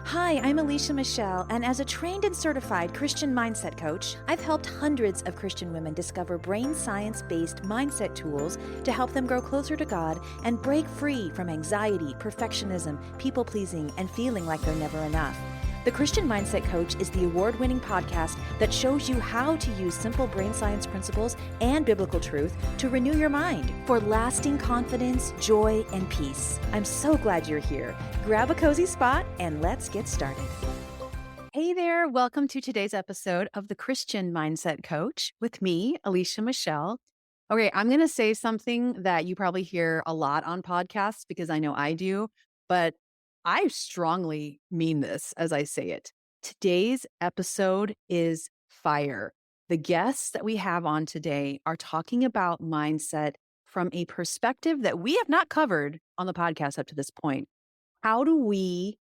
Hi, I'm Alicia Michelle, and as a trained and certified Christian mindset coach, I've helped hundreds of Christian women discover brain science-based mindset tools to help them grow closer to God and break free from anxiety, perfectionism, people-pleasing, and feeling like they're never enough. The Christian Mindset Coach is the award-winning podcast that shows you how to use simple brain science principles and biblical truth to renew your mind for lasting confidence, joy, and peace. I'm so glad you're here. Grab a cozy spot and let's get started. Hey there, welcome to today's episode of the Christian Mindset Coach with me, Alicia Michelle. Okay, I'm going to say something that you probably hear a lot on podcasts because I know I do, but I strongly mean this as I say it. Today's episode is fire. The guests that we have on today are talking about mindset from a perspective that we have not covered on the podcast up to this point. How do we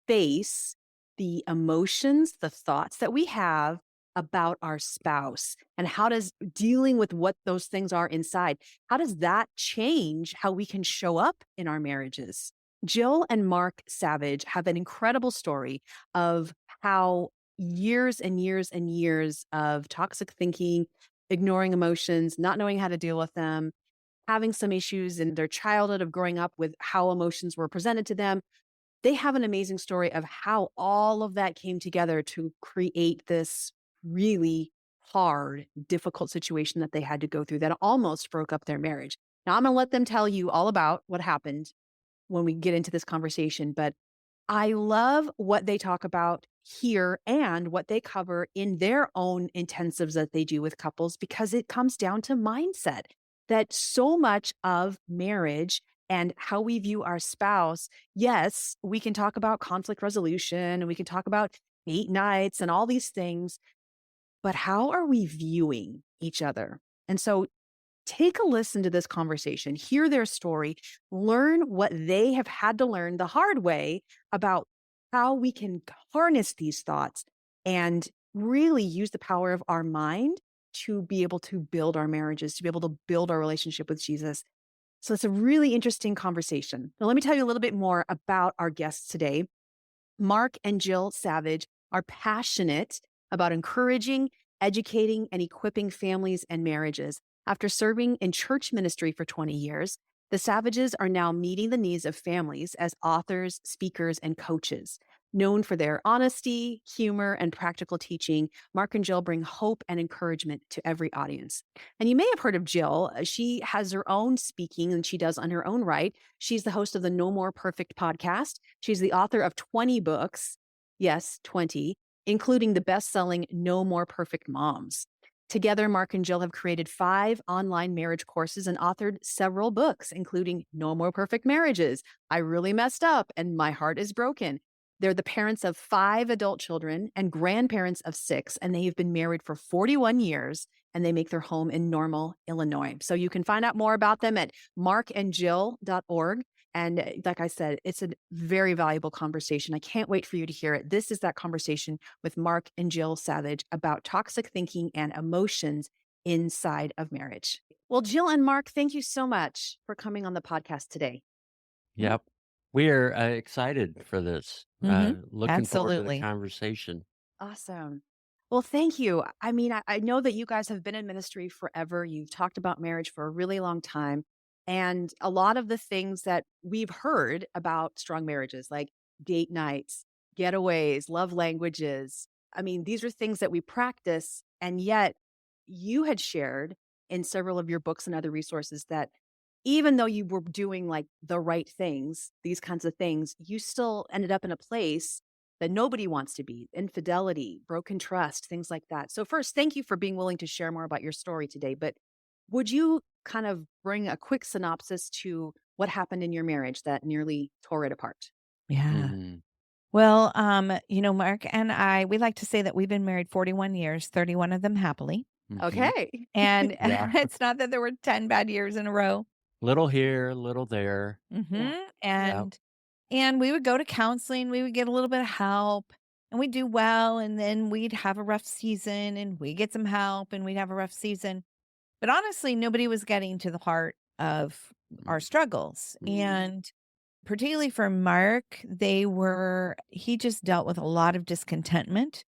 face the emotions, the thoughts that we have about our spouse, and how does dealing with what those things are inside, how does that change how we can show up in our marriages? Jill and Mark Savage have an incredible story of how years and years and years of toxic thinking, ignoring emotions, not knowing how to deal with them, having some issues in their childhood of growing up with how emotions were presented to them. They have an amazing story of how all of that came together to create this really hard, difficult situation that they had to go through that almost broke up their marriage. Now, I'm going to let them tell you all about what happened when we get into this conversation, but I love what they talk about here and what they cover in their own intensives that they do with couples, because it comes down to mindset, that so much of marriage and how we view our spouse. Yes, we can talk about conflict resolution and we can talk about date nights and all these things, but how are we viewing each other? And so take a listen to this conversation, hear their story, learn what they have had to learn the hard way about how we can harness these thoughts and really use the power of our mind to be able to build our marriages, to be able to build our relationship with Jesus. So it's a really interesting conversation. Now, let me tell you a little bit more about our guests today. Mark and Jill Savage are passionate about encouraging, educating, and equipping families and marriages. After serving in church ministry for 20 years, the Savages are now meeting the needs of families as authors, speakers, and coaches. Known for their honesty, humor, and practical teaching, Mark and Jill bring hope and encouragement to every audience. And you may have heard of Jill. She has her own speaking and she does on her own right. She's the host of the No More Perfect podcast. She's the author of 20 books. Yes, 20, including the best-selling No More Perfect Moms. Together, Mark and Jill have created 5 online marriage courses and authored several books, including No More Perfect Marriages, I Really Messed Up, and My Heart is Broken. They're the parents of 5 adult children and grandparents of 6, and they have been married for 41 years, and they make their home in Normal, Illinois. So you can find out more about them at markandjill.org. And like I said, it's a very valuable conversation. I can't wait for you to hear it. This is that conversation with Mark and Jill Savage about toxic thinking and emotions inside of marriage. Well, Jill and Mark, thank you so much for coming on the podcast today. Yep. We're excited for this. Looking forward to the Absolutely. conversation. Awesome. Well, thank you. I mean, I know that you guys have been in ministry forever. You've talked about marriage for a really long time. And a lot of the things that we've heard about strong marriages, like date nights, getaways, love languages, I mean, these are things that we practice. And yet you had shared in several of your books and other resources that even though you were doing like the right things, these kinds of things, you still ended up in a place that nobody wants to be: infidelity, broken trust, things like that. So first, thank you for being willing to share more about your story today. But would you kind of bring a quick synopsis to what happened in your marriage that nearly tore it apart? Yeah. Mhm. Well, Mark and I, we like to say that we've been married 41 years, 31 of them happily. Mhm. Okay. And Yeah. it's not that there were 10 bad years in a row. Little here, little there. Yeah. hmm Yep. And we would go to counseling, we would get a little bit of help, and we'd do well, and then we'd have a rough season and we get some help and we'd have a rough season. But honestly, nobody was getting to the heart of our Mm. struggles. Mm. particularly for Mark, he just dealt with a lot of discontentment.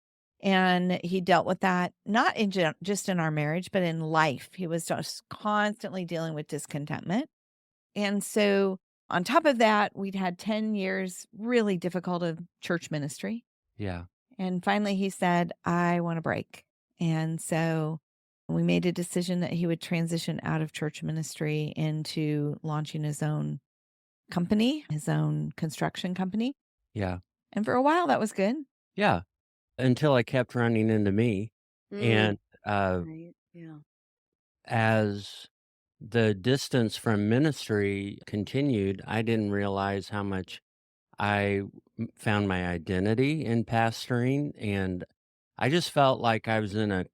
And he dealt with that not just in our marriage, but in life. He was just constantly dealing with discontentment. And so, on top of that, we'd had 10 years really difficult of church ministry. Yeah. And finally, he said, I want a break. And so, we made a decision that he would transition out of church ministry into launching his own company, his own construction company. Yeah. And for a while, that was good. Yeah. Until I kept running into me. And Right. Yeah. as the distance from ministry continued, I didn't realize how much I found my identity in pastoring. And I just felt like I was in a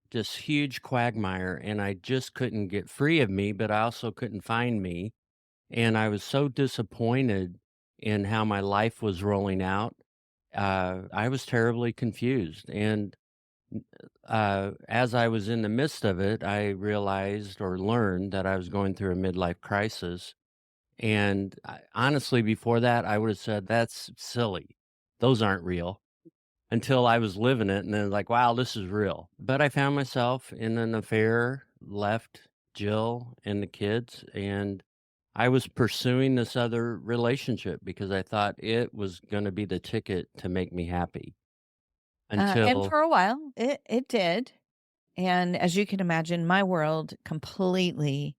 just huge quagmire and I just couldn't get free of me, but I also couldn't find me. And I was so disappointed in how my life was rolling out. I was terribly confused. And as I was in the midst of it, I realized or learned that I was going through a midlife crisis. And honestly, before that, I would have said, that's silly. Those aren't real until I was living it. And then, like, wow, this is real. But I found myself in an affair, left Jill and the kids, and I was pursuing this other relationship because I thought it was going to be the ticket to make me happy And until, for a while, it did. And as you can imagine, my world completely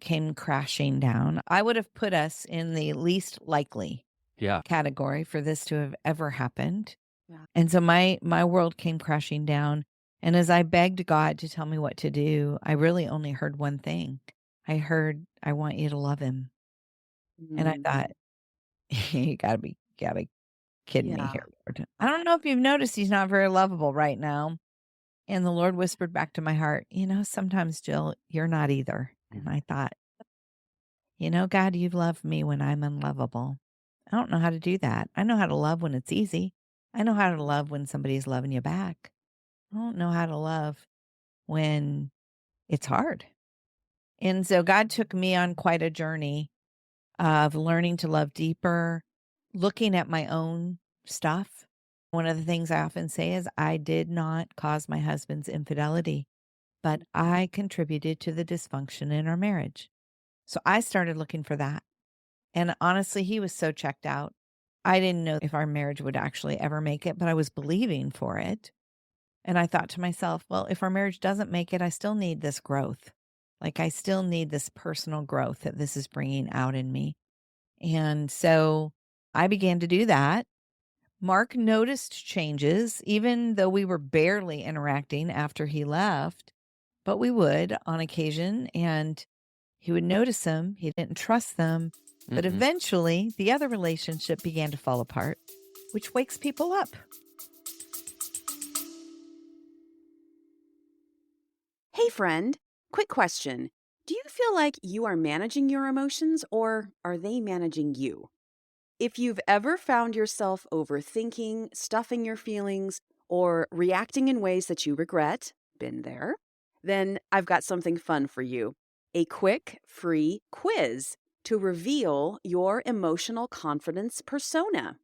came crashing down. I would have put us in the least likely yeah, category for this to have ever happened. Yeah. And so my world came crashing down. And as I begged God to tell me what to do, I really only heard one thing. I heard, I want you to love him. And I Mm. thought, you gotta be kidding me Yeah. here, Lord. I don't know if you've noticed he's not very lovable right now. And the Lord whispered back to my heart, sometimes, Jill, you're not either. And I thought, God, you've loved me when I'm unlovable. I don't know how to do that. I know how to love when it's easy. I know how to love when somebody's loving you back. I don't know how to love when it's hard. And so God took me on quite a journey of learning to love deeper, looking at my own stuff. One of the things I often say is, I did not cause my husband's infidelity, but I contributed to the dysfunction in our marriage. So I started looking for that. And honestly, he was so checked out. I didn't know if our marriage would actually ever make it, but I was believing for it. And I thought to myself, well, if our marriage doesn't make it, I still need this growth. Like, I still need this personal growth that this is bringing out in me. And so I began to do that. Mark noticed changes, even though we were barely interacting after he left, but we would on occasion, and he would notice them. He didn't trust them. But mm-mm. eventually, the other relationship began to fall apart, which wakes people up. Hey, friend. Quick question. Do you feel like you are managing your emotions or are they managing you? If you've ever found yourself overthinking, stuffing your feelings, or reacting in ways that you regret, been there, then I've got something fun for you. A quick, free quiz to reveal your emotional confidence persona.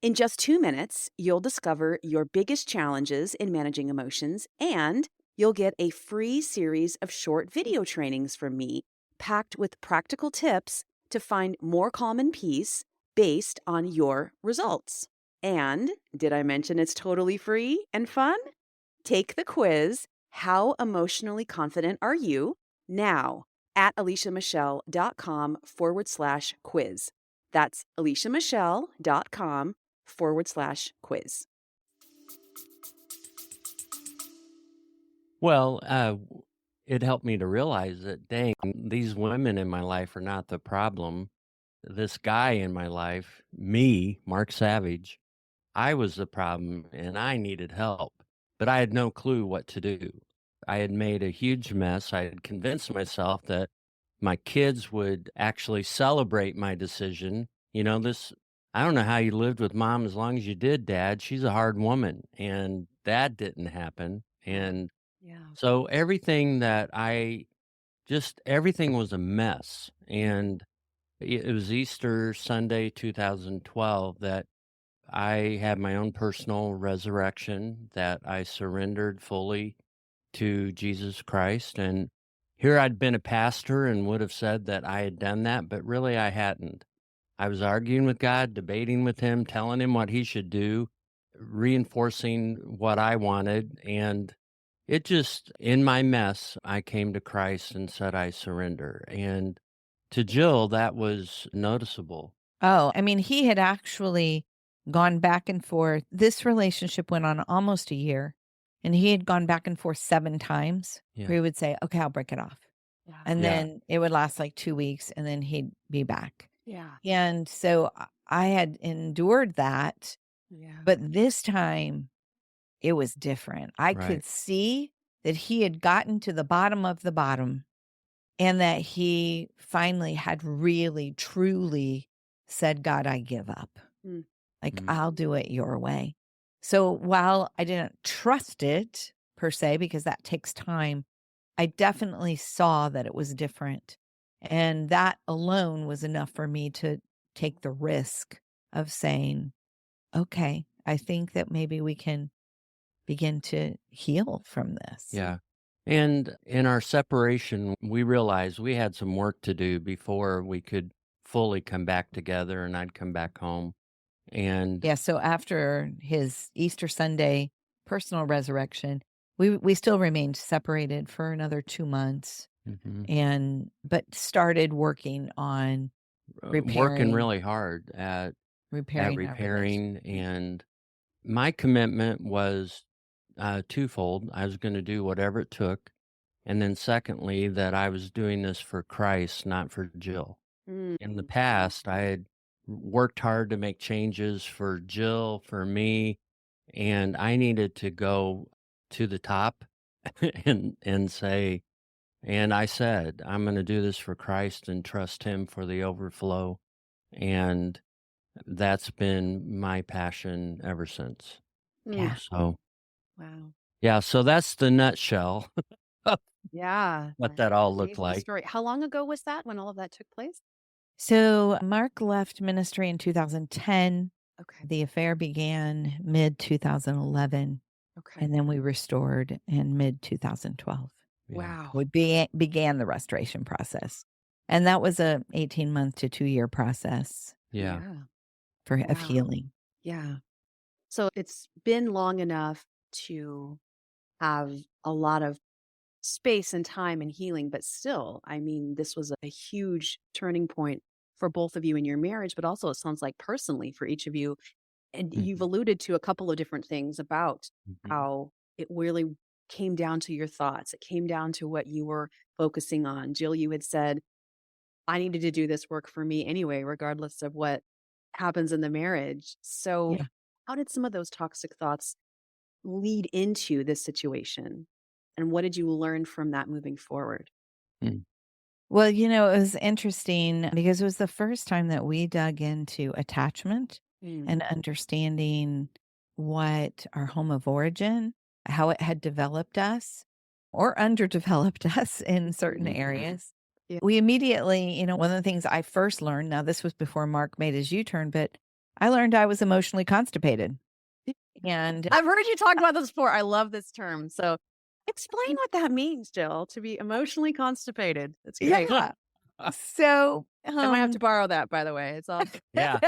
In just 2 minutes, you'll discover your biggest challenges in managing emotions, and you'll get a free series of short video trainings from me, packed with practical tips to find more calm and peace based on your results. And did I mention it's totally free and fun? Take the quiz, How Emotionally Confident Are You? Now at aliciamichelle.com/quiz. That's aliciamichelle.com/quiz. Well, it helped me to realize that, dang, these women in my life are not the problem. This guy in my life, me, Mark Savage, I was the problem and I needed help, but I had no clue what to do. I had made a huge mess. I had convinced myself that my kids would actually celebrate my decision. I don't know how you lived with mom as long as you did, Dad. She's a hard woman. And that didn't happen. And Yeah. so everything was a mess. And It was Easter Sunday 2012 that I had my own personal resurrection, that I surrendered fully to Jesus Christ. And here I'd been a pastor and would have said that I had done that, but really I hadn't. I was arguing with God, debating with him, telling him what he should do, reinforcing what I wanted. And it just, in my mess, I came to Christ and said, I surrender. And to Jill, that was noticeable. Oh, I mean, he had actually gone back and forth. This relationship went on almost a year, and he had gone back and forth 7 times Yeah. where he would say, okay, I'll break it off. Yeah. And Yeah. then it would last like 2 weeks, and then he'd be back. Yeah. And so I had endured that, Yeah. but this time it was different. I Right. could see that he had gotten to the bottom of the bottom, and that he finally had really, truly said, God, I give up. Mm. Like, Mm. I'll do it your way. So while I didn't trust it per se, because that takes time, I definitely saw that it was different. And that alone was enough for me to take the risk of saying, okay, I think that maybe we can begin to heal from this. Yeah. And in our separation, we realized we had some work to do before we could fully come back together and I'd come back home. And Yeah. So after his Easter Sunday personal resurrection, we still remained separated for another 2 months, Mhm. but started working on working repairing really hard at repairing our repairing. relationship. And my commitment was twofold. I was going to do whatever it took. And then secondly, that I was doing this for Christ, not for Jill. Mm. In the past, I had worked hard to make changes for Jill, for me, and I needed to go to the top and say, and I said, I'm going to do this for Christ and trust him for the overflow. And that's been my passion ever since. Yeah. So, Wow. yeah, so that's the nutshell of Yeah. what that all looked Amazing like. story. How long ago was that when all of that took place? So Mark left ministry in 2010. Okay. The affair began mid 2011, Okay. and then we restored in mid 2012. Yeah. Wow. We began the restoration process, and that was a 18-month to 2-year process Yeah. of Wow. healing. Yeah. So it's been long enough to have a lot of space and time and healing, but still, I mean, this was a huge turning point for both of you in your marriage, but also it sounds like personally for each of you. And you've Mhm. alluded to a couple of different things about Mhm. how it really came down to your thoughts. It came down to what you were focusing on. Jill, you had said, I needed to do this work for me anyway, regardless of what happens in the marriage. So, Yeah. how did some of those toxic thoughts lead into this situation? And what did you learn from that moving forward? Mm. Well, it was interesting because it was the first time that we dug into attachment and understanding what our home of origin, how it had developed us or underdeveloped us in certain Mhm. areas. Yeah. We immediately, one of the things I first learned, now this was before Mark made his U-turn, but I learned I was emotionally constipated. And I've heard you talk about this before. I love this term. So, explain what that means, Jill, to be emotionally constipated. It's great. yeah. So I might have to borrow that, by the way. It's all Yeah.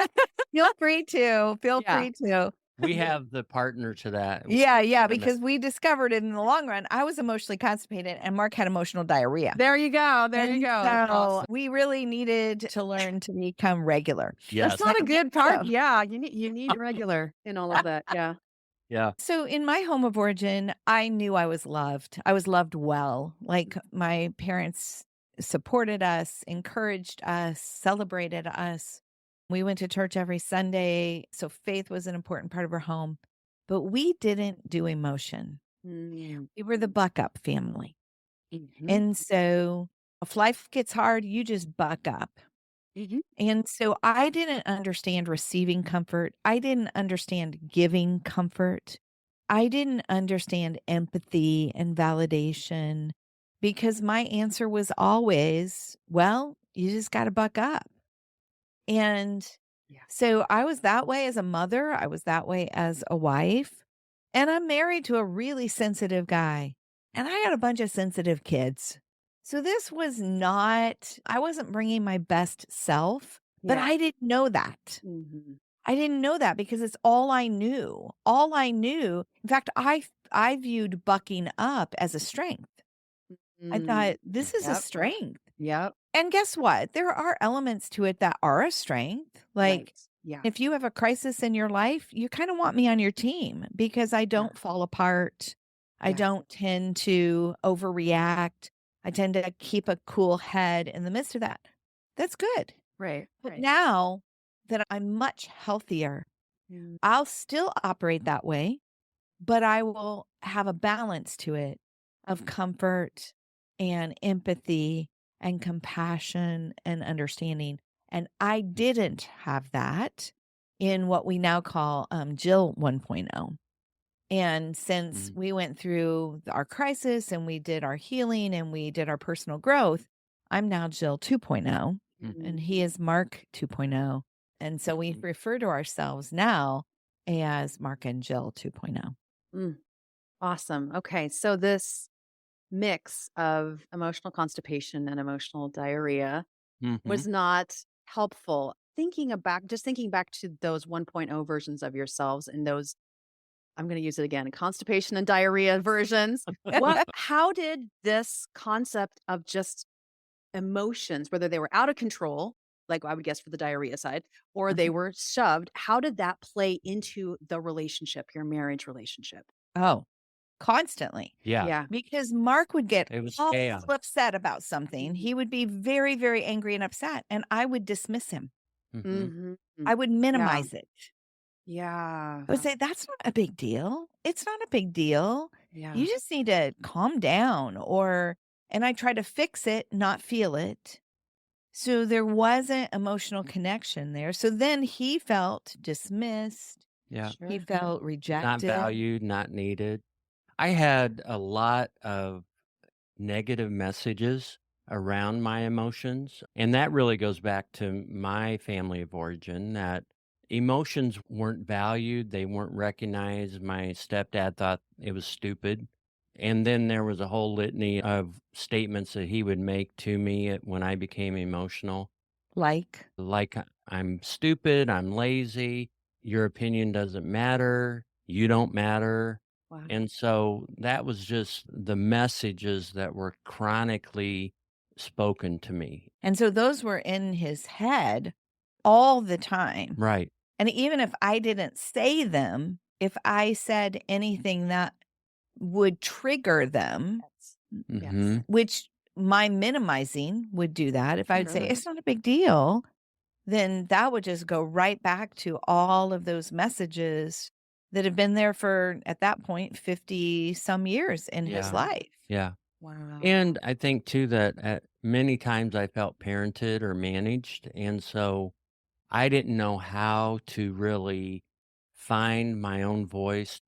feel free to. Yeah. Free to. We have the partner to that. Yeah, because we discovered it in the long run. I was emotionally constipated and Mark had emotional diarrhea. There you go. There And you go. So That's awesome. we really needed to learn to become regular. Yes. That's not a good part. So- Yeah, you need regular in all of that. Yeah. Yeah. So in my home of origin, I knew I was loved. I was loved well. Like my parents supported us, encouraged us, celebrated us. We went to church every Sunday. So faith was an important part of our home. But we didn't do emotion. Mm. We were the buck up family. Mhm. And so if life gets hard, you just buck up. Mhm. And so I didn't understand receiving comfort. I didn't understand giving comfort. I didn't understand empathy and validation because my answer was always, well, you just got to buck up. And Yeah. so I was that way as a mother. I was that way as a wife. And I'm married to a really sensitive guy. And I got a bunch of sensitive kids. So this was not, I wasn't bringing my best self, but Yeah. I didn't know that. Mhm. I didn't know that because it's all I knew. All I knew. In fact, I viewed bucking up as a strength. I thought, this is a Yep. strength. Yep. And guess what? There are elements to it that are a strength. Like, Right. Yeah. if you have a crisis in your life, you kind of want me on your team because I don't fall apart. I Yeah. don't tend to overreact. I tend to keep a cool head in the midst of that. That's good. Right. But Right. now that I'm much healthier, Yeah. I'll still operate that way, but I will have a balance to it of comfort and empathy and compassion and understanding. And I didn't have that in what we now call Jill 1.0. And since we went through our crisis and we did our healing and we did our personal growth, I'm now Jill 2.0 and he is Mark 2.0. And so we refer to ourselves now as Mark and Jill 2.0. Mm. Awesome. Okay. So this mix of emotional constipation and emotional diarrhea was not helpful. Thinking back to those 1.0 versions of yourselves and those, I'm going to use it again, constipation and diarrhea versions. How did this concept of just emotions, whether they were out of control, like I would guess for the diarrhea side, or they were shoved, how did that play into the relationship, your marriage relationship? Oh, constantly. Yeah. Yeah. Because Mark would get It was all chaos. upset about something. He would be very, very angry and upset, and I would dismiss him. Mm-hmm. I would minimize it. Yeah. I would say, that's not a big deal. It's not a big deal. Yeah. You just need to calm down and I try to fix it, not feel it. So there wasn't emotional connection there. So then he felt dismissed. Yeah. He felt Not rejected. valued, not needed. I had a lot of negative messages around my emotions. And that really goes back to my family of origin that emotions weren't valued, they weren't recognized. My stepdad thought it was stupid. And then there was a whole litany of statements that he would make to me when I became emotional. Like, Like, I'm stupid, I'm lazy, your opinion doesn't matter, you don't matter. Wow. And so that was just the messages that were chronically spoken to me. and so those were in his head all the time. Right. And even if I didn't say them, if I said anything that would trigger them, Mm-hmm. which my minimizing would do that. If I would say, it's not a big deal, then that would just go right back to all of those messages that have been there for, at that point, 50 some years in his Yeah. life. Yeah. Wow. And I think too that many times I felt parented or managed. And so I didn't know how to really find my own voice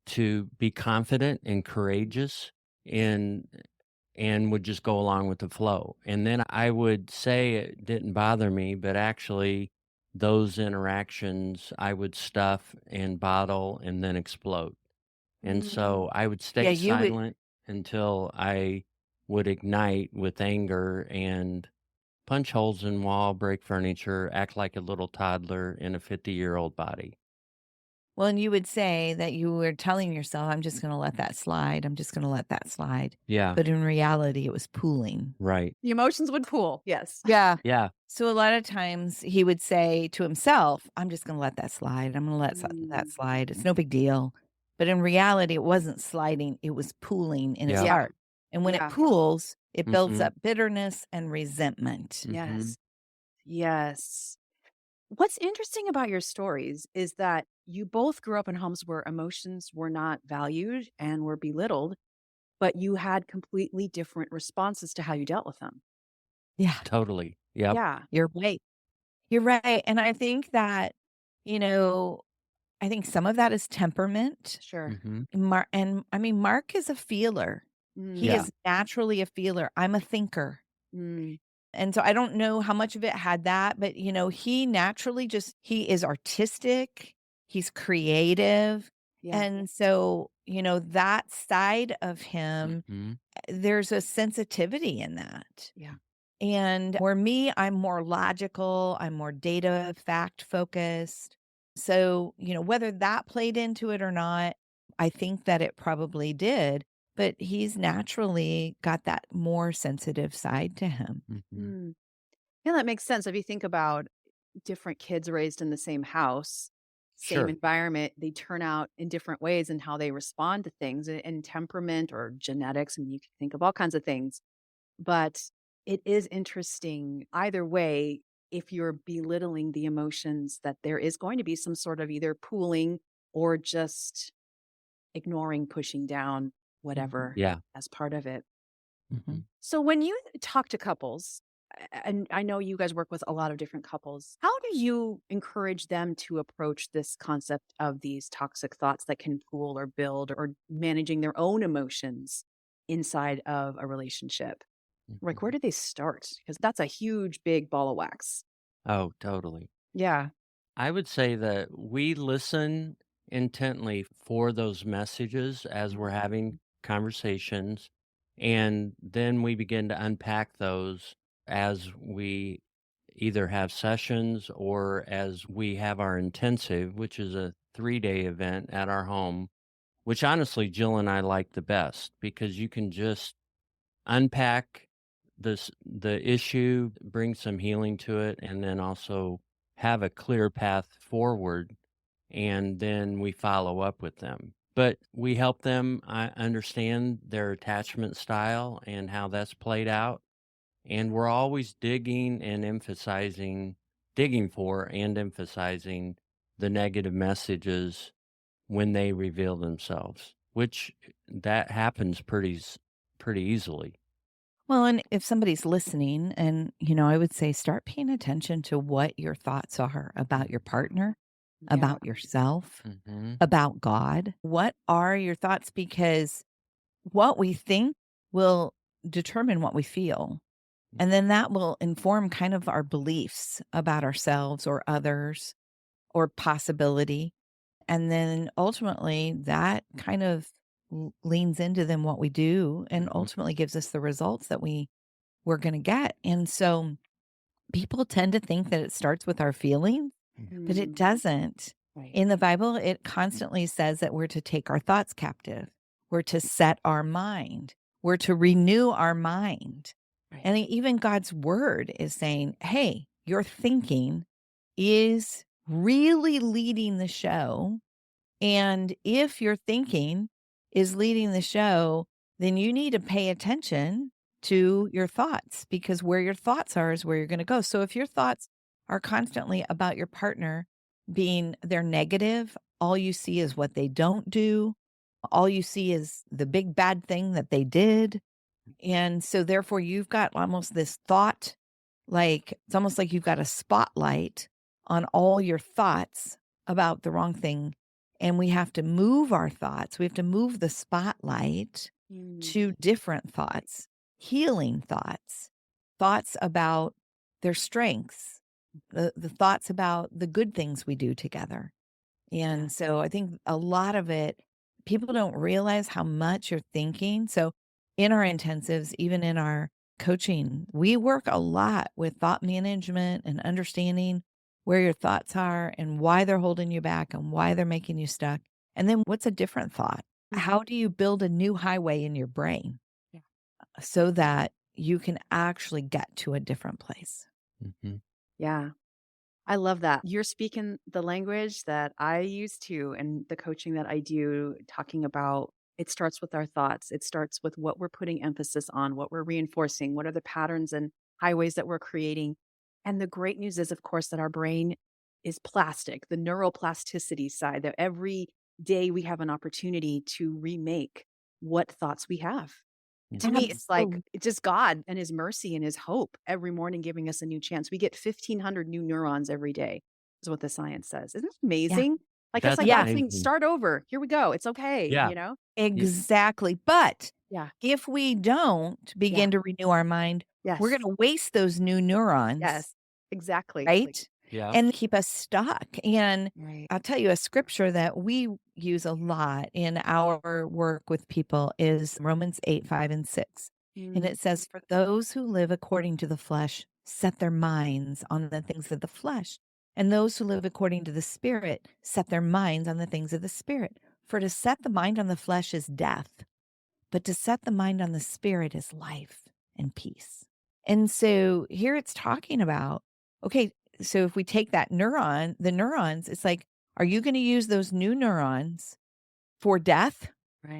to be confident and courageous in and would just go along with the flow. And then I would say it didn't bother me, but actually those interactions I would stuff and bottle and then explode. And so I would Yeah, stay you would, silent until I would ignite with anger and punch holes in wall, break furniture, act like a little toddler in a 50-year-old body. well, and you would say that you were telling yourself, I'm just going to let that slide. I'm just going to let that slide. Yeah. But in reality, it was pooling. Right. The emotions would pool. Yes. Yeah. Yeah. So a lot of times he would say to himself, I'm just going to let that slide. I'm going to let that slide. It's no big deal. But in reality, it wasn't sliding. It was pooling in his Yeah. heart. And when Yeah. it pools, it builds Mhm. up bitterness and resentment. Mhm. Yes. Yes. What's interesting about your stories is that you both grew up in homes where emotions were not valued and were belittled, but you had completely different responses to how you dealt with them. Yeah. Totally. Yep. Yeah. You're right. You're right. And I think that, I think some of that is temperament. Sure. Mhm. Mark is a feeler. He Yeah. is naturally a feeler. I'm a thinker. Mm. And so I don't know how much of it had that, but he naturally he is artistic, he's creative. Yeah. And so, that side of him, Mhm. there's a sensitivity in that. Yeah. And for me, I'm more logical, I'm more data fact focused. So, whether that played into it or not, I think that it probably did, but he's naturally got that more sensitive side to him. Mhm. Mm. Yeah, that makes sense. If you think about different kids raised in the same house, same Sure. environment, they turn out in different ways in how they respond to things and temperament or genetics. And you can think of all kinds of things. But it is interesting either way, if you're belittling the emotions, that there is going to be some sort of either pooling or just ignoring, pushing down, whatever Yeah. as part of it. Mhm. So when you talk to couples, and I know you guys work with a lot of different couples, how do you encourage them to approach this concept of these toxic thoughts that can pool or build or managing their own emotions inside of a relationship? Like, where Mhm. do they start? Because that's a huge, big ball of wax. Oh, totally. Yeah. I would say that we listen intently for those messages as we're having conversations, and then we begin to unpack those as we either have sessions or as we have our intensive, which is a 3-day event at our home, which honestly, Jill and I like the best because you can just unpack the issue, bring some healing to it, and then also have a clear path forward, and then we follow up with them. But we help them understand their attachment style and how that's played out. And we're always digging for and emphasizing the negative messages when they reveal themselves, which that happens pretty easily. Well, and if somebody's listening, and, I would say start paying attention to what your thoughts are about your partner, Yeah. about yourself, Mhm. about God. What are your thoughts? Because what we think will determine what we feel. And then that will inform kind of our beliefs about ourselves or others or possibility. And then ultimately that kind of leans into then what we do and Mhm. ultimately gives us the results that we're going to get. And so people tend to think that it starts with our feelings, but it Mm, doesn't. right. In the Bible, it constantly says that we're to take our thoughts captive, we're to set our mind, we're to renew our mind. Right. And even God's word is saying, hey, your thinking is really leading the show. And if your thinking is leading the show, then you need to pay attention to your thoughts, because where your thoughts are is where you're going to go. So if your thoughts are constantly about your partner being they're negative, all you see is what they don't do, all you see is the big bad thing that they did. And so therefore you've got almost this thought, like it's almost like you've got a spotlight on all your thoughts about the wrong thing. And we have to move our thoughts. We have to move the spotlight Mm, to different thoughts, healing thoughts, thoughts about their strengths, the thoughts about the good things we do together. yeah. And so I think a lot of it, people don't realize how much you're thinking. So in our intensives, even in our coaching, we work a lot with thought management and understanding where your thoughts are and why they're holding you back and why they're making you stuck. And then what's a different thought? Mhm. How do you build a new highway in your brain Yeah. so that you can actually get to a different place? Mhm. Yeah. I love that. You're speaking the language that I use too, and the coaching that I do, talking about it starts with our thoughts. It starts with what we're putting emphasis on, what we're reinforcing, what are the patterns and highways that we're creating. And the great news is, of course, that our brain is plastic, the neuroplasticity side, that every day we have an opportunity to remake what thoughts we have. To me, it's like Absolutely. it's just God and his mercy and his hope every morning giving us a new chance. We get 1,500 new neurons every day, is what the science says. Isn't it Yeah. amazing? Like, it's That's like Yeah. God saying, amazing. start over. Here we go. It's okay. Yeah. You know? Y Exactly. But Yeah. if we don't Yeah. begin to renew our mind, Yes. We're going to waste those new neurons, Yes. Exactly. right? Yeah. And keep us stuck. And Right. I'll tell you a scripture that we use a lot in our work with people is Romans 8:5 and 6. And it says, "For those who live according to the flesh set their minds on the things of the flesh, and those who live according to the Spirit set their minds on the things of the Spirit. For to set the mind on the flesh is death, but to set the mind on the Spirit is life and peace." And so here it's talking about, okay, so if we take that neuron, the neurons, it's like, are you going to use those new neurons for death,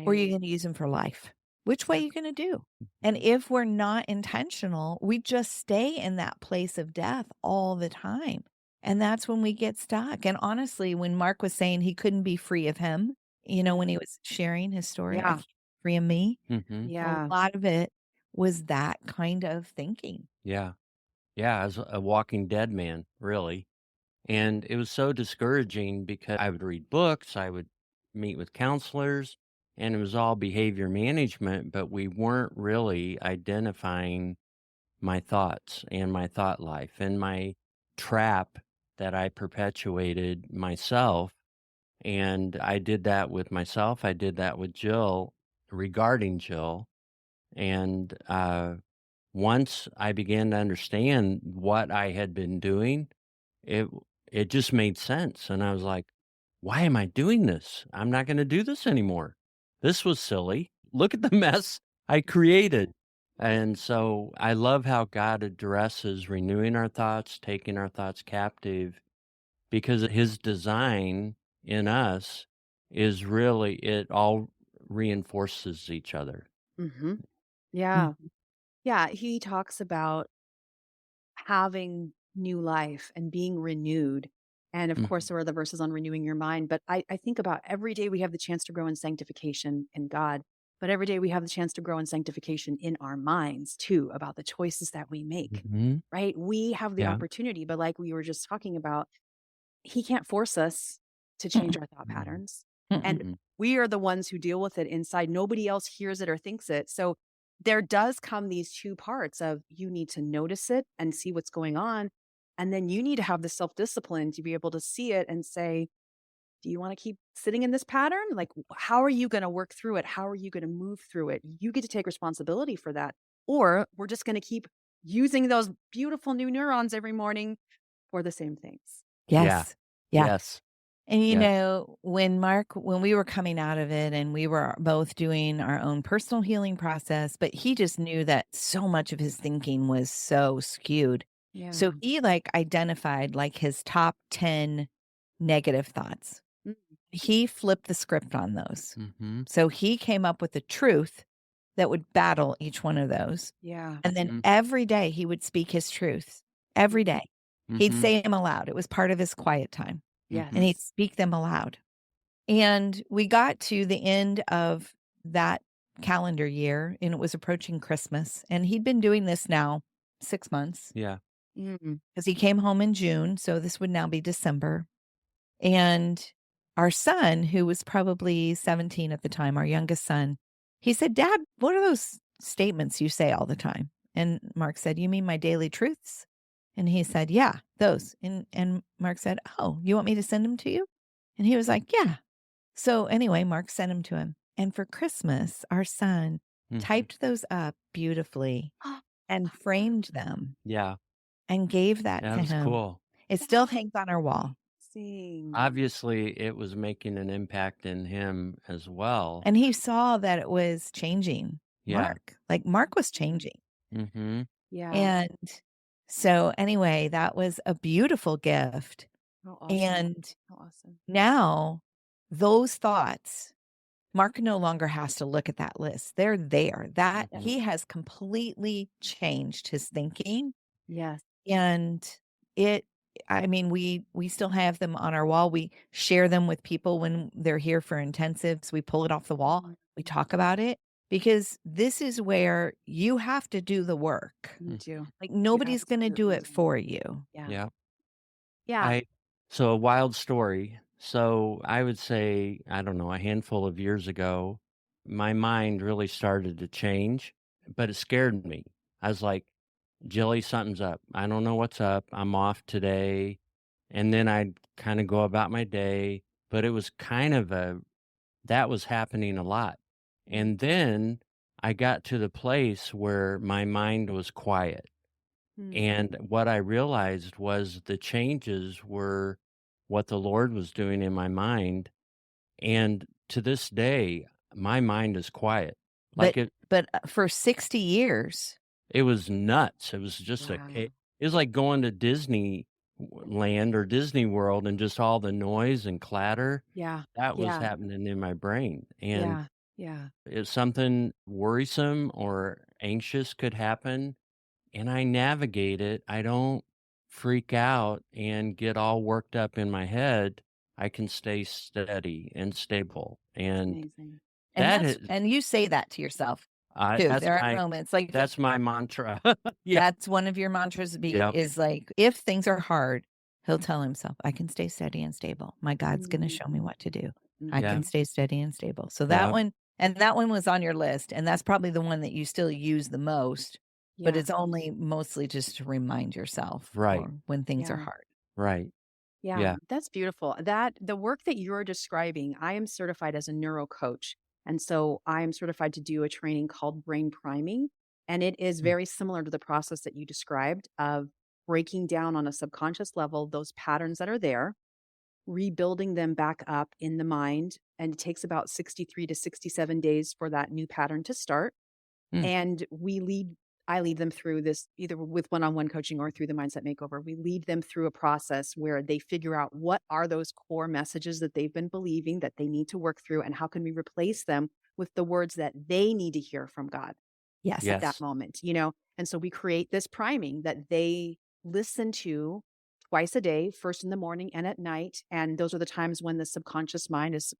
or are you Right. going to use them for life? Which way are you going to do? And if we're not intentional, we just stay in that place of death all the time. And that's when we get stuck. And honestly, when Mark was saying he couldn't be free of him, when he was sharing his story, I Yeah. can't be free of me. Mm-hmm. Yeah. A lot of it was that kind of thinking. Yeah. Yeah. I was a walking dead man, really. And it was so discouraging because I would read books, I would meet with counselors, and it was all behavior management, but we weren't really identifying my thoughts and my thought life and my trap that I perpetuated myself. And I did that with myself. I did that with Jill regarding Jill. And once I began to understand what I had been doing, it it just made sense, and I was like, "Why am I doing this? I'm not gonna do this anymore. This was silly. Look at the mess I created." And so I love how God addresses renewing our thoughts, taking our thoughts captive, because his design in us is really it all reinforces each other. Mm-hmm. Yeah. Mhm. Yeah. He talks about having new life and being renewed. And of course, Mhm, there are the verses on renewing your mind. But I think about every day we have the chance to grow in sanctification in God, but every day we have the chance to grow in sanctification in our minds too, about the choices that we make, mhm, right? We have the yeah, opportunity, but like we were just talking about, he can't force us to change Mm-mm. our thought mhm, patterns. Mm-mm. And mhm, we are the ones who deal with it inside. Nobody else hears it or thinks it. So there does come these two parts of you need to notice it and see what's going on. And then you need to have the self discipline to be able to see it and say, do you want to keep sitting in this pattern? Like, how are you going to work through it? How are you going to move through it? You get to take responsibility for that. Or we're just going to keep using those beautiful new neurons every morning for the same things. yeah, Yes. Yeah. yes, And yes, when we were coming out of it and we were both doing our own personal healing process, but he just knew that so much of his thinking was so skewed. Yeah. So he like identified like his top 10 negative thoughts. Mm, He flipped the script on those. mhm, So he came up with a truth that would battle each one of those. yeah. And then mhm, every day he would speak his truths. Every day. He'd mhm, say them aloud. It was part of his quiet time. And mhm, he'd Yes. speak them aloud. And we got to the end of that calendar year and it was approaching Christmas. And he'd been doing this now 6 months yeah, Mm, because he came home in June. So this would now be December. And our son, who was probably 17 at the time, our youngest son, he said, "Dad, what are those statements you say all the time?" And Mark said, "You mean my daily truths?" And he said, "Yeah, those." And Mark said, "Oh, you want me to send them to you?" And he was like, "Yeah." So anyway, Mark sent them to him. And for Christmas, our son mhm, typed those up beautifully and framed them yeah, and gave that that to was him. cool. It still hangs on our wall. amazing. Obviously, it was making an impact in him as well. And he saw that it was changing Yeah, Mark. Like Mark was changing. mhm, Yeah. And so anyway, that was a beautiful gift. How awesome. And How awesome. now those thoughts, Mark no longer has to look at that list. They're there. That mhm, he has completely changed his thinking. Yes. And it I mean, we still have them on our wall. We share them with people when they're here for intensives. We pull it off the wall. Mm, We talk about it because this is where you have to do the work. you mhm, do. Like You nobody's going to do absolutely it do. for you. Yeah. yeah. Yeah. I So a wild story. So I would say, I don't know, a handful of years ago, my mind really started to change, but it scared me. I was like, Jilly, something's up. I don't know what's up. I'm off today. And then I'd kind of go about my day. But it was kind of that was happening a lot. And then I got to the place where my mind was quiet. Mm. And what I realized was the changes were what the Lord was doing in my mind. And to this day, my mind is quiet. Like But for 60 years. it was nuts. It was just Wow. it was like going to Disney land or Disney World and just all the noise and clatter Yeah. that was Yeah. happening in my brain. And Yeah. Yeah. if something worrisome or anxious could happen and I navigate it, I don't freak out and get all worked up in my head. I can stay steady and stable. And Amazing. that is And you say that to yourself too. that's There are my moments like that's my mantra. Yeah. that's one of your mantras Yep. is like, if things are hard, he'll tell himself, I can stay steady and stable. My God's going to Mhm. show me what to do. Mhm. I Yeah. can stay steady and stable. So that Yep. one, and that one was on your list. And that's probably the one that you still use the most, but Yeah. it's only mostly just to remind yourself Right. or when things are Yeah. hard. Right. Yeah, Yeah. that's beautiful. That the work that you're describing, I am certified as a neuro coach. And so I am certified to do a training called brain priming. And it is Mm. very similar to the process that you described of breaking down on a subconscious level those patterns that are there, rebuilding them back up in the mind. And it takes about 63 to 67 days for that new pattern to start. Mm. And I lead them through this either with one-on-one coaching or through the mindset makeover. We lead them through a process where they figure out what are those core messages that they've been believing that they need to work through, and how can we replace them with the words that they need to hear from God Yes. at that Yes. moment, And so we create this priming that they listen to twice a day, first in the morning and at night. And those are the times when the subconscious mind is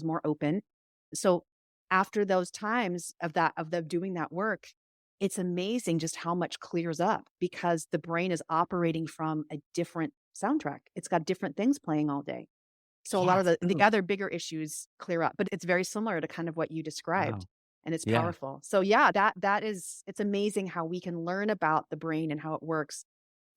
more open. So after those times of them doing that work, it's amazing just how much clears up because the brain is operating from a different soundtrack. It's got different things playing all day. So a lot of Yes. the Ooh. other bigger issues clear up, but it's very similar to kind of what you described. Wow. And it's Yeah. powerful. So yeah, it's amazing how we can learn about the brain and how it works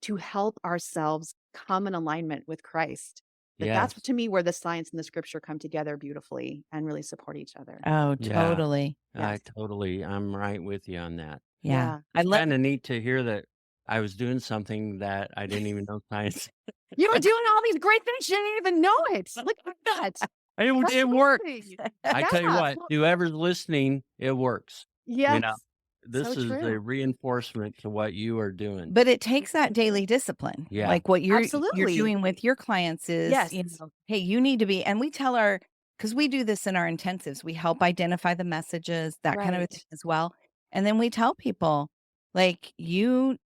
to help ourselves come in alignment with Christ. That's Yes. to me where the science and the scripture come together beautifully and really support each other. Oh, Yeah. totally. Yes. I'm right with you on that. Yeah. Yeah. I love Kind of neat to hear that I was doing something that I didn't even know science. You were doing all these great things. You didn't even know it. Look at that. It worked. Amazing. I tell you Yeah. what, whoever's listening, it works. You know, Yes. this So is a true. reinforcement to what you are doing. But it takes that daily discipline. Yeah. Like what you're Absolutely. doing with your clients is, Yes. hey, you need to be, and we tell because we do this in our intensives, we help identify the messages, that kind of a thing Right. as well. And then we tell people, like, you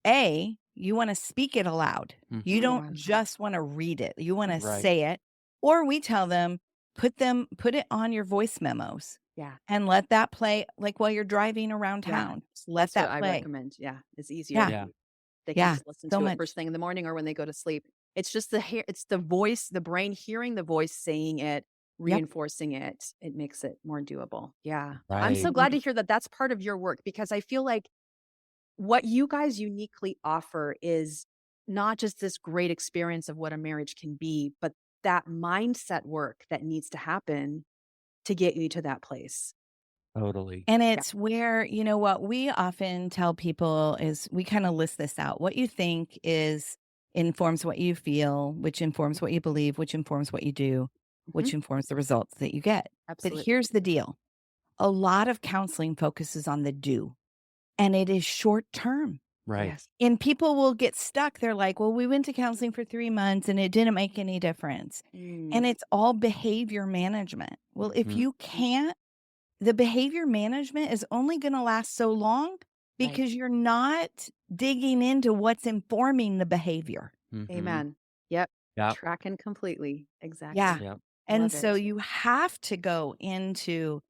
want to speak it aloud. You Mhm. don't Yeah. just want to read it. You want to Right. say it. Or we tell them, put it on your voice memos Yeah. and let that play like while you're driving around Yeah. town. Just let That's what that I play. recommend. Yeah. It's easier. Yeah. Yeah. They can Yeah. just listen So to it much. first thing in the morning or when they go to sleep. It's just it's the voice, the brain hearing the voice saying it, reinforcing it. It makes it more doable. Yeah. I'm so Right. glad to hear that that's part of your work because I feel like what you guys uniquely offer is not just this great experience of what a marriage can be, but that mindset work that needs to happen to get you to that place. Totally. And it's where, what we often tell people is we kind of list this out. What you think informs what you feel, which informs what you believe, which informs what you do, which informs the results that you get. Absolutely. But here's the deal. A lot of counseling focuses on the do, and it is short term. Right. Yes. And people will get stuck. They're like, well, we went to counseling for 3 months and it didn't make any difference. And it's all behavior management. Well, if Mhm. you can't, the behavior management is only going to last so long because you're not digging into what's informing the behavior. Mhm. Amen. Yep. Yep. Tracking completely. Exactly. Yeah. Yep. And Love so it. you have to go into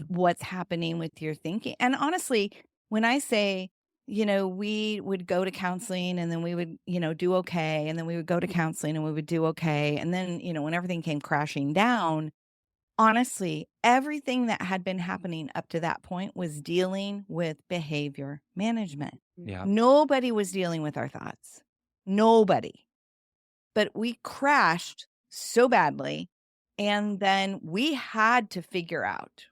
what's happening with your thinking. And honestly, when I say, we would go to counseling and then we would, do okay. And then we would go to counseling and we would do okay. And then, when everything came crashing down, honestly, everything that had been happening up to that point was dealing with behavior management. Yeah. Nobody was dealing with our thoughts. Nobody. But we crashed so badly. And then we had to figure out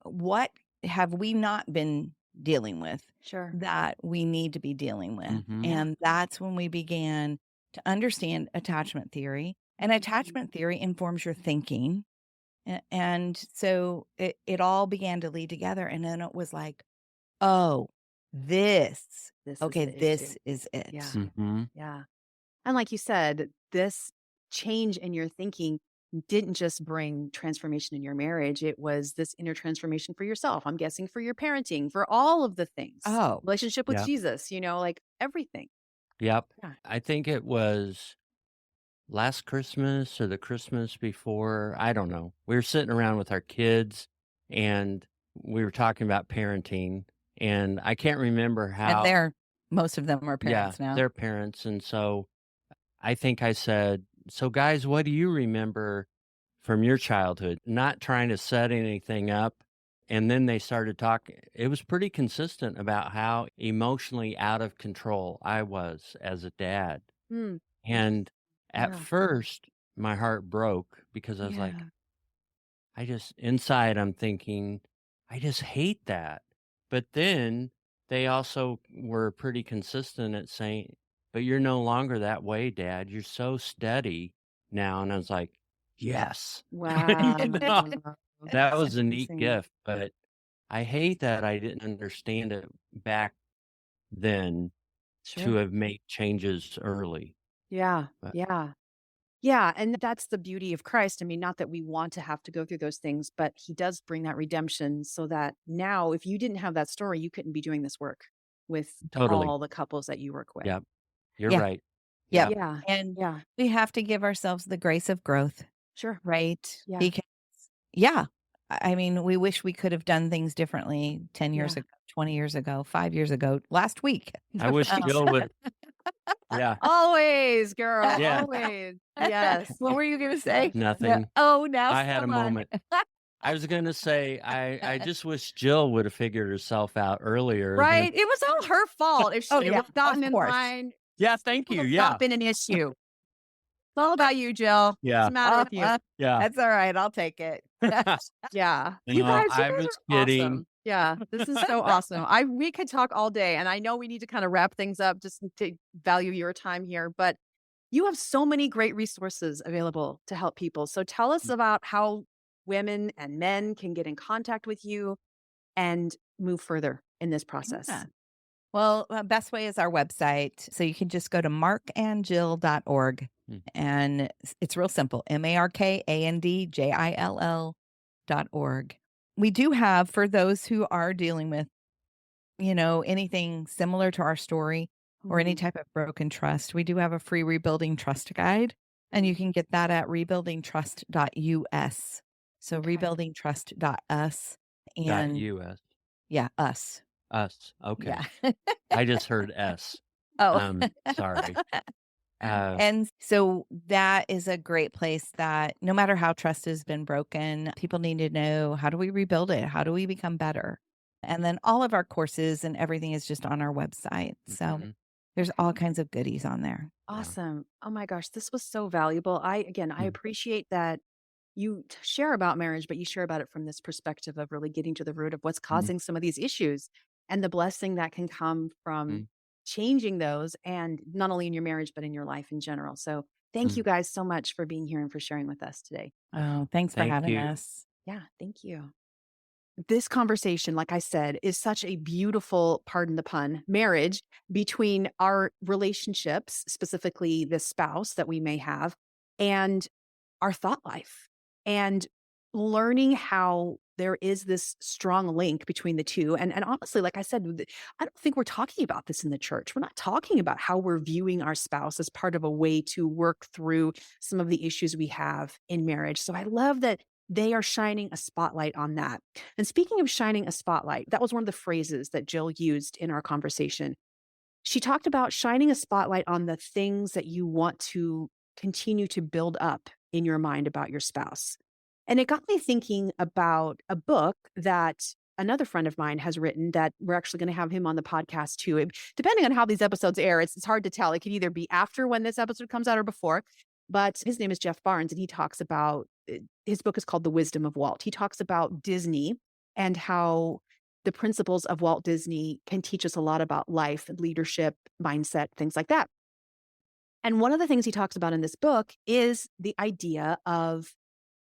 what have we not been dealing with Sure. that we need to be dealing with. Mhm. And that's when we began to understand attachment theory. And attachment theory informs your thinking. And so it all began to lead together. And then it was like, oh, This is okay, the issue. this is it. Yeah. Mhm. Yeah. And like you said, this change in your thinking didn't just bring transformation in your marriage. It was this inner transformation for yourself. I'm guessing for your parenting, for all of the things. Oh, Relationship with Yeah. Jesus, like everything. Yep. Yeah. I think it was last Christmas or the Christmas before. I don't know. We were sitting around with our kids and we were talking about parenting. And I can't remember and how. most of them are parents now. They're parents. And so I think I said, so guys, what do you remember from your childhood? Not trying to set anything up. And then they started talking. It was pretty consistent about how emotionally out of control I was as a dad. Hmm. And at Yeah. first, my heart broke because I was like, Yeah. inside, I'm thinking, I just hate that. But then they also were pretty consistent at saying, but you're no longer that way, Dad. You're so steady now. And I was like, yes. Wow. That was a neat amazing. gift. But I hate that I didn't understand it back then to Sure. have made changes early. Yeah. But Yeah. Yeah. And that's the beauty of Christ. I mean, not that we want to have to go through those things, but he does bring that redemption so that now, if you didn't have that story, you couldn't be doing this work with totally. all the couples that you work with. Yep. You're Yeah. right. Yep. Yep. Yeah. And Yeah. we have to give ourselves the grace of growth, Sure. right? Yeah. Because, I mean, we wish we could have done things differently 10 years Yeah. ago, 20 years ago, 5 years ago, last week. I wish Um, Jill would. Yeah. Always, girl. Yeah. Always. Yes. What were you going to say? Nothing. Oh, now I had a someone. moment. I was going to say, I just wish Jill would have figured herself out earlier. Right. It was all her fault. If she Oh, would yeah, have gotten of in course. line, Yeah. Thank it would you. have Yeah. not been an issue. It's all about you, Jill. Yeah. What's the matter with you? Yeah. That's all right. I'll take it. Yeah. No, You guys I was are kidding. awesome. Yeah. This is so awesome. We could talk all day, and I know we need to kind of wrap things up just to value your time here, but you have so many great resources available to help people. So tell us about how women and men can get in contact with you and move further in this process. Yeah. Well, best way is our website. So you can just go to markandjill.org. And it's real simple, markandjill.org. We do have, for those who are dealing with, anything similar to our story or any type of broken trust, we do have a free Rebuilding Trust Guide. And you can get that at rebuildingtrust.us. So Okay. rebuildingtrust.us. And .us. yeah, us. Us. Okay. Yeah. I just heard S. Oh. Sorry. And so that is a great place that no matter how trust has been broken, people need to know, how do we rebuild it? How do we become better? And then all of our courses and everything is just on our website. So Mhm. there's all kinds of goodies on there. Awesome. Oh my gosh, this was so valuable. I Mm. appreciate that you share about marriage, but you share about it from this perspective of really getting to the root of what's causing some of these issues and the blessing that can come from Mm. changing those, and not only in your marriage, but in your life in general. So thank you guys so much for being here and for sharing with us today. Oh, thanks for Thank having you. us. Yeah, thank you. This conversation, like I said, is such a beautiful, pardon the pun, marriage between our relationships, specifically the spouse that we may have, and our thought life, and learning how there is this strong link between the two. And honestly, like I said, I don't think we're talking about this in the church. We're not talking about how we're viewing our spouse as part of a way to work through some of the issues we have in marriage. So I love that they are shining a spotlight on that. And speaking of shining a spotlight, that was one of the phrases that Jill used in our conversation. She talked about shining a spotlight on the things that you want to continue to build up in your mind about your spouse. And it got me thinking about a book that another friend of mine has written that we're actually going to have him on the podcast too. Depending on how these episodes air, it's hard to tell. It could either be after when this episode comes out or before. But his name is Jeff Barnes, and he talks about, his book is called The Wisdom of Walt. He talks about Disney and how the principles of Walt Disney can teach us a lot about life, leadership, mindset, things like that. And one of the things he talks about in this book is the idea of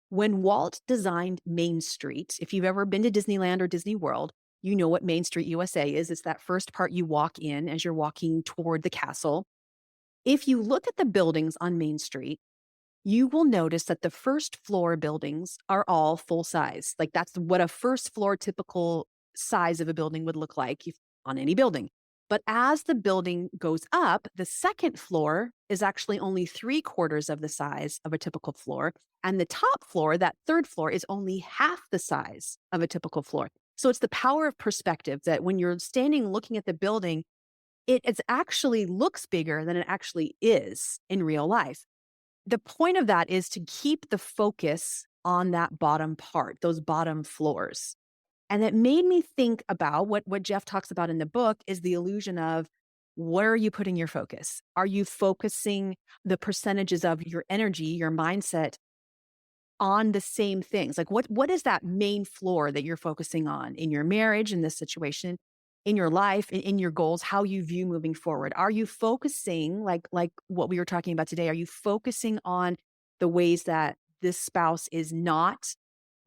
when Walt designed Main Street. If you've ever been to Disneyland or Disney World, you know what Main Street USA is. It's that first part you walk in as you're walking toward the castle. If you look at the buildings on Main Street, you will notice that the first floor buildings are all full size. Like that's what a first floor typical size of a building would look like on any building. But as the building goes up, the second floor is actually only 3/4 of the size of a typical floor. And the top floor, that third floor, is only half the size of a typical floor. So it's the power of perspective that when you're standing looking at the building, it actually looks bigger than it actually is in real life. The point of that is to keep the focus on that bottom part, those bottom floors. And it made me think about what Jeff talks about in the book is the illusion of where are you putting your focus? Are you focusing the percentages of your energy, your mindset on the same things? Like what is that main floor that you're focusing on in your marriage, in this situation, in your life, in your goals, how you view moving forward? Are you focusing like what we were talking about today? Are you focusing on the ways that this spouse is not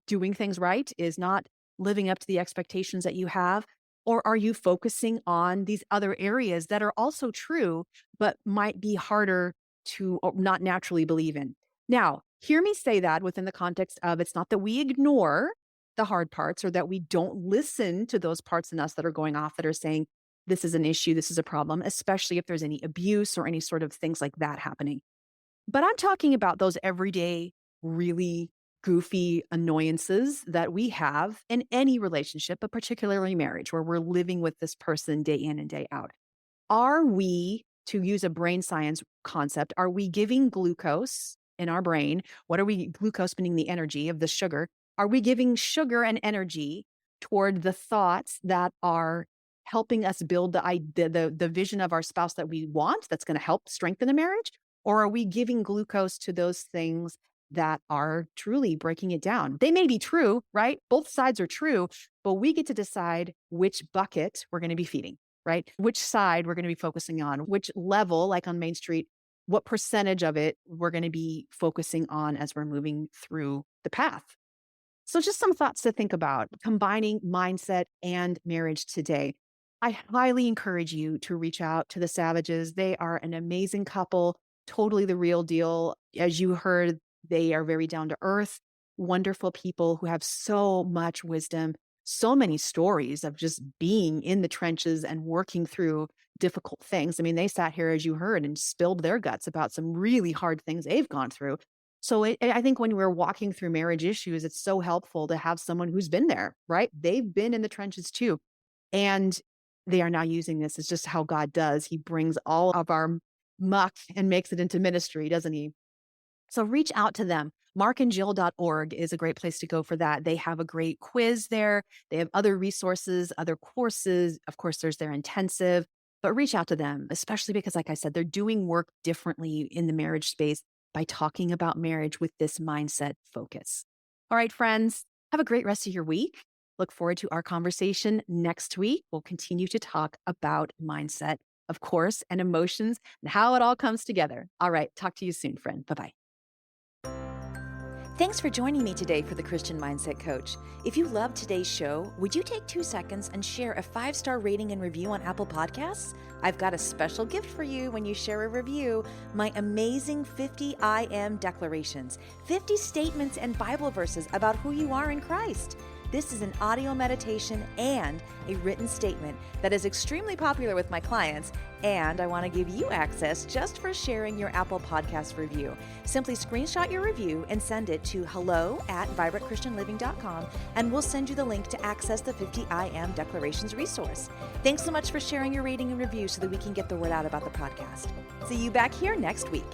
doing things right, is not living up to the expectations that you have? Or are you focusing on these other areas that are also true, but might be harder to not naturally believe in? Now, hear me say that within the context of it's not that we ignore the hard parts or that we don't listen to those parts in us that are going off that are saying, this is an issue, this is a problem, especially if there's any abuse or any sort of things like that happening. But I'm talking about those everyday, really goofy annoyances that we have in any relationship, but particularly marriage, where we're living with this person day in and day out. Are we, to use a brain science concept, are we giving glucose in our brain? What are we, glucose meaning the energy of the sugar? Are we giving sugar and energy toward the thoughts that are helping us build the vision of our spouse that we want, that's going to help strengthen the marriage? Or are we giving glucose to those things that are truly breaking it down? They may be true, right? Both sides are true, but we get to decide which bucket we're going to be feeding, right? Which side we're going to be focusing on, which level, like on Main Street, what percentage of it we're going to be focusing on as we're moving through the path. So just some thoughts to think about, combining mindset and marriage today. I highly encourage you to reach out to the Savages. They are an amazing couple, totally the real deal. As you heard, they are very down to earth, wonderful people who have so much wisdom, so many stories of just being in the trenches and working through difficult things. I mean, they sat here, as you heard, and spilled their guts about some really hard things they've gone through. So I think when we're walking through marriage issues, it's so helpful to have someone who's been there, right? They've been in the trenches too. And they are now using this. It's just how God does. He brings all of our muck and makes it into ministry, doesn't he? So reach out to them. markandjill.org is a great place to go for that. They have a great quiz there. They have other resources, other courses. Of course, there's their intensive, but reach out to them, especially because, like I said, they're doing work differently in the marriage space by talking about marriage with this mindset focus. All right, friends, have a great rest of your week. Look forward to our conversation next week. We'll continue to talk about mindset, of course, and emotions and how it all comes together. All right, talk to you soon, friend. Bye-bye. Thanks for joining me today for the Christian Mindset Coach. If you loved today's show, would you take 2 seconds and share a 5-star rating and review on Apple Podcasts? I've got a special gift for you when you share a review, my amazing 50 I Am declarations, 50 statements and Bible verses about who you are in Christ. This is an audio meditation and a written statement that is extremely popular with my clients, and I want to give you access just for sharing your Apple Podcast review. Simply screenshot your review and send it to hello@vibrantchristianliving.com, and we'll send you the link to access the 50 I Am Declarations resource. Thanks so much for sharing your rating and review so that we can get the word out about the podcast. See you back here next week.